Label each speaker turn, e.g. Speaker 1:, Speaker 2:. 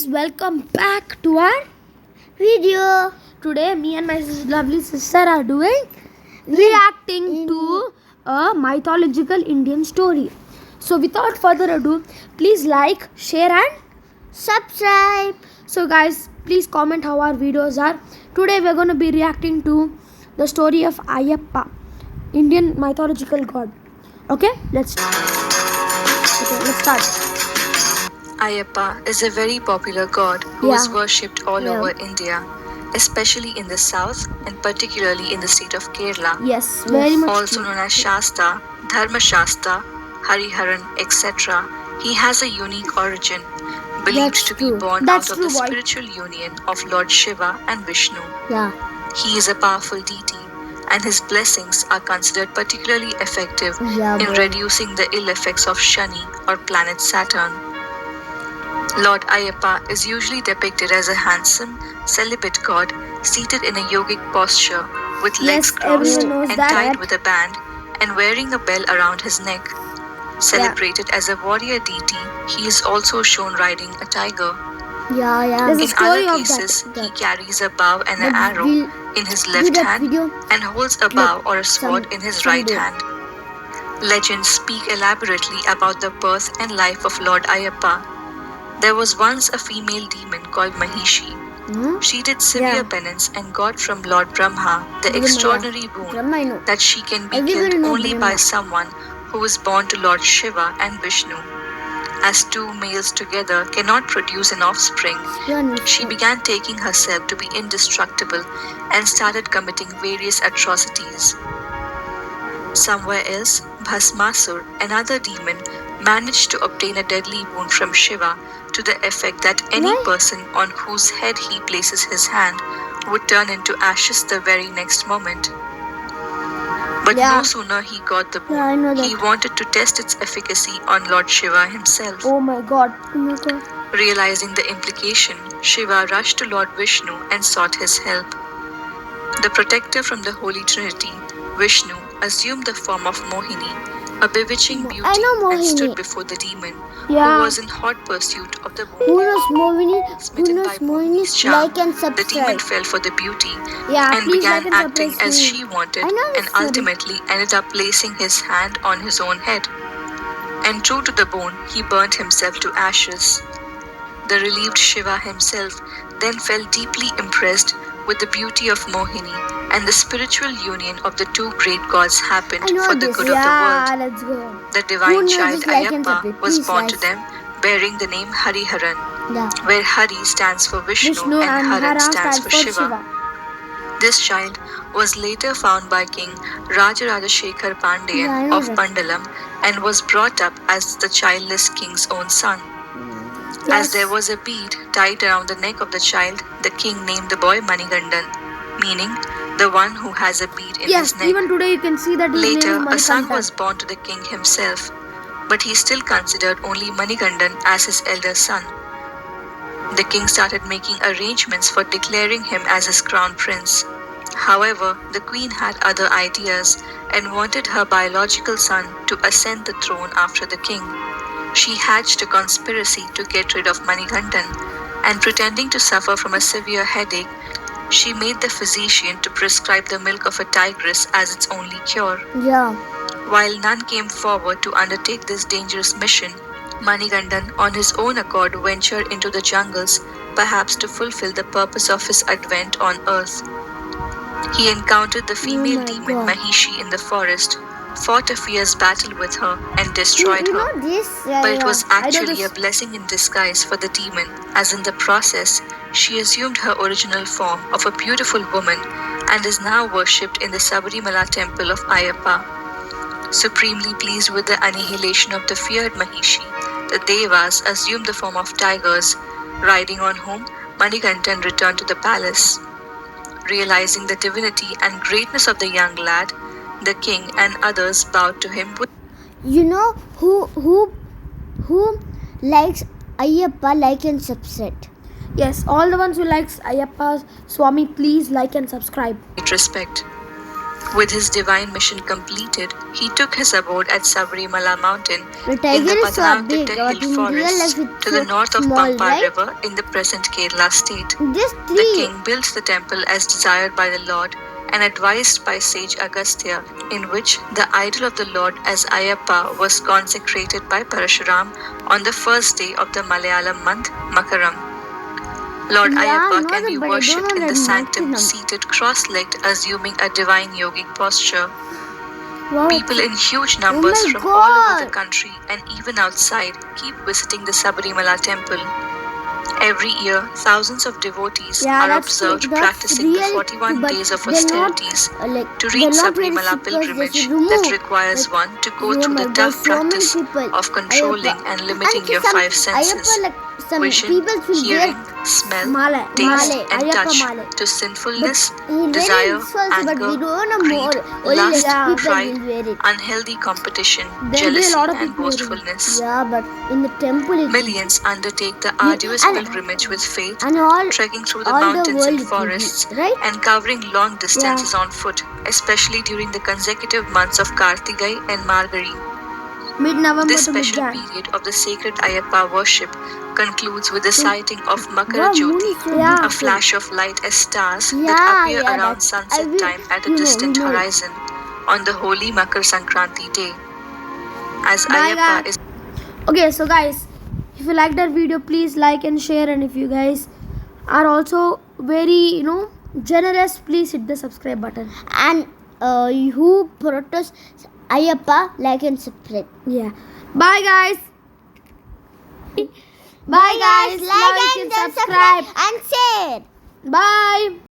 Speaker 1: Welcome back to our video. Today me and my lovely sister are doing reacting to a mythological Indian story. So without further ado, please like, share and subscribe. So guys, please comment how our videos are. Today we are going to be reacting to the story of Ayyappa, Indian mythological god. Okay, let's start.
Speaker 2: Ayyappa is a very popular god who is worshipped all over India, especially in the south and particularly in the state of Kerala.
Speaker 1: Yes, very much.
Speaker 2: Also known as Shasta, Dharma Shasta, Hariharan, etc. He has a unique origin, believed to be born out of the spiritual union of Lord Shiva and Vishnu.
Speaker 1: Yeah.
Speaker 2: He is a powerful deity, and his blessings are considered particularly effective in reducing the ill effects of Shani or planet Saturn. Lord Ayyappa is usually depicted as a handsome, celibate god seated in a yogic posture with legs crossed and tied with a band and wearing a bell around his neck. Celebrated as a warrior deity, he is also shown riding a tiger. In other cases, he carries a bow and an arrow in his left hand and holds a bow or a sword in his right hand. Legends speak elaborately about the birth and life of Lord Ayyappa. There was once a female demon called Mahishi. She did severe penance and got from Lord Brahma the extraordinary boon that she can be killed only by someone who is born to Lord Shiva and Vishnu. As two males together cannot produce an offspring, she began taking herself to be indestructible and started committing various atrocities. Somewhere else, Bhasmasur, another demon, managed to obtain a deadly wound from Shiva to the effect that any person on whose head he places his hand would turn into ashes the very next moment. But no sooner he got the wound, he wanted to test its efficacy on Lord Shiva himself.
Speaker 1: Oh my god.
Speaker 2: Realizing the implication, Shiva rushed to Lord Vishnu and sought his help. The protector from the Holy Trinity, Vishnu, assumed the form of Mohini, a bewitching beauty, and stood before the demon, who was in hot pursuit of the woman. Smitten by Mohini's charm, the demon fell for the beauty and began acting as she wanted, and ultimately ended up placing his hand on his own head. And true to the bone, he burnt himself to ashes. The relieved Shiva himself then felt deeply impressed with the beauty of Mohini, and the spiritual union of the two great gods happened for the good of the world. The divine child Ayyappa was born to them, bearing the name Hariharan, where Hari stands for Vishnu and Haran stands for Shiva. This child was later found by King Rajarajashekhar Pandian of Pandalam and was brought up as the childless king's own son. As there was a bead tied around the neck of the child, the king named the boy Manigandan, meaning the one who has a bead in his neck.
Speaker 1: Even today you can see that
Speaker 2: later, a son was born to the king himself, but he still considered only Manigandan as his elder son. The king started making arrangements for declaring him as his crown prince. However, the queen had other ideas and wanted her biological son to ascend the throne after the king. She hatched a conspiracy to get rid of Manigandan, and pretending to suffer from a severe headache, she made the physician to prescribe the milk of a tigress as its only cure. While none came forward to undertake this dangerous mission, Manigandan on his own accord ventured into the jungles, perhaps to fulfill the purpose of his advent on earth. He encountered the female demon Mahishi in the forest, fought a fierce battle with her and destroyed her. But it was actually a blessing in disguise for the demon, as in the process, she assumed her original form of a beautiful woman and is now worshipped in the Sabarimala temple of Ayyappa. Supremely pleased with the annihilation of the feared Mahishi, the Devas assumed the form of tigers, riding on whom Manigandan returned to the palace. Realizing the divinity and greatness of the young lad, the king and others bowed to him.
Speaker 3: You know who likes Ayyappa, like and subscribe.
Speaker 1: Yes, all the ones who likes Ayyappa Swami, please like and subscribe.
Speaker 2: Respect. With his divine mission completed, he took his abode at Sabarimala mountain
Speaker 3: The
Speaker 2: in
Speaker 3: tiger
Speaker 2: the
Speaker 3: is so big,
Speaker 2: Pathanathittu
Speaker 3: but
Speaker 2: hill
Speaker 3: in real
Speaker 2: forest
Speaker 3: life it's
Speaker 2: to the
Speaker 3: so
Speaker 2: north of
Speaker 3: small,
Speaker 2: Pampa
Speaker 3: right?
Speaker 2: river in the present Kerala state.
Speaker 3: Just
Speaker 2: The
Speaker 3: three.
Speaker 2: king built the temple as desired by the Lord and advised by sage Agastya, in which the idol of the Lord as Ayyappa was consecrated by Parashuram on the first day of the Malayalam month Makaram. Lord
Speaker 3: Yeah,
Speaker 2: Ayyappa
Speaker 3: no,
Speaker 2: can be
Speaker 3: but I don't
Speaker 2: worshipped
Speaker 3: know
Speaker 2: in the
Speaker 3: that
Speaker 2: sanctum
Speaker 3: maximum.
Speaker 2: seated cross-legged, assuming a divine yogic posture.
Speaker 3: Wow.
Speaker 2: People in huge numbers
Speaker 3: Oh my
Speaker 2: from all over the
Speaker 3: God.
Speaker 2: country and even outside keep visiting the Sabarimala temple. Every year, thousands of devotees
Speaker 1: Yeah,
Speaker 2: are
Speaker 1: that's true.
Speaker 2: observed
Speaker 3: That's
Speaker 2: practicing the
Speaker 3: real,
Speaker 2: 41
Speaker 3: but
Speaker 2: days of
Speaker 3: they're not
Speaker 2: austerities
Speaker 3: like
Speaker 2: to
Speaker 3: they're
Speaker 2: reach
Speaker 3: not very
Speaker 2: Sabarimala
Speaker 3: sick because they
Speaker 2: pilgrimage
Speaker 3: should
Speaker 2: that
Speaker 3: remove.
Speaker 2: requires
Speaker 3: Like,
Speaker 2: one to go
Speaker 3: oh
Speaker 2: through
Speaker 3: my
Speaker 2: the
Speaker 3: God,
Speaker 2: tough
Speaker 3: so many
Speaker 2: practice
Speaker 3: people.
Speaker 2: of controlling
Speaker 3: Ayyappa.
Speaker 2: and limiting your
Speaker 3: some
Speaker 2: five senses.
Speaker 3: Ayyappa, like some
Speaker 2: Vision,
Speaker 3: people should
Speaker 2: hearing,
Speaker 3: wear
Speaker 2: smell,
Speaker 1: Male,
Speaker 2: taste,
Speaker 3: male,
Speaker 2: and
Speaker 1: Ayyappa
Speaker 2: touch
Speaker 1: male.
Speaker 2: to sinfulness,
Speaker 3: he's
Speaker 2: desire,
Speaker 3: wearing this also, but we
Speaker 2: anger,
Speaker 3: don't know
Speaker 2: greed,
Speaker 3: more. Only
Speaker 2: lust,
Speaker 3: less people
Speaker 2: pride,
Speaker 3: will wear it.
Speaker 2: unhealthy competition,
Speaker 1: There'll be a
Speaker 2: jealousy,
Speaker 1: lot of
Speaker 2: and
Speaker 1: people wearing it.
Speaker 2: boastfulness.
Speaker 3: Yeah, but in the temple it
Speaker 2: Millions undertake the
Speaker 3: You-
Speaker 2: arduous
Speaker 3: and-
Speaker 2: pilgrimage with faith,
Speaker 3: and all
Speaker 2: trekking through the
Speaker 3: all the
Speaker 2: mountains
Speaker 3: world
Speaker 2: and
Speaker 3: it will be,
Speaker 2: forests,
Speaker 3: right?
Speaker 2: and covering long distances on foot, especially during the consecutive months of Kartigai and Margari.
Speaker 1: Mid-November
Speaker 2: This
Speaker 1: to
Speaker 2: special
Speaker 1: mid-Jan.
Speaker 2: period of the sacred Ayyappa worship concludes with the sighting of Makara
Speaker 3: Wow, moon
Speaker 2: Jyoti,
Speaker 3: is so
Speaker 1: Yeah.
Speaker 2: a
Speaker 3: beautiful.
Speaker 2: flash of light as stars that
Speaker 3: Yeah,
Speaker 2: appear
Speaker 3: yeah,
Speaker 2: around
Speaker 3: that's-
Speaker 2: sunset time at a
Speaker 3: we know,
Speaker 2: distant
Speaker 3: we know.
Speaker 2: horizon on the holy Makar Sankranti day. As
Speaker 1: Bye,
Speaker 2: Ayyappa
Speaker 1: guys.
Speaker 2: is
Speaker 1: Okay, so guys, if you like that video, please like and share, and if you guys are also very generous, please hit the subscribe button.
Speaker 3: And who protest Ayyappa, like and subscribe.
Speaker 1: Yeah. Bye guys. Bye guys.
Speaker 3: Like and
Speaker 1: subscribe.
Speaker 3: and share.
Speaker 1: Bye.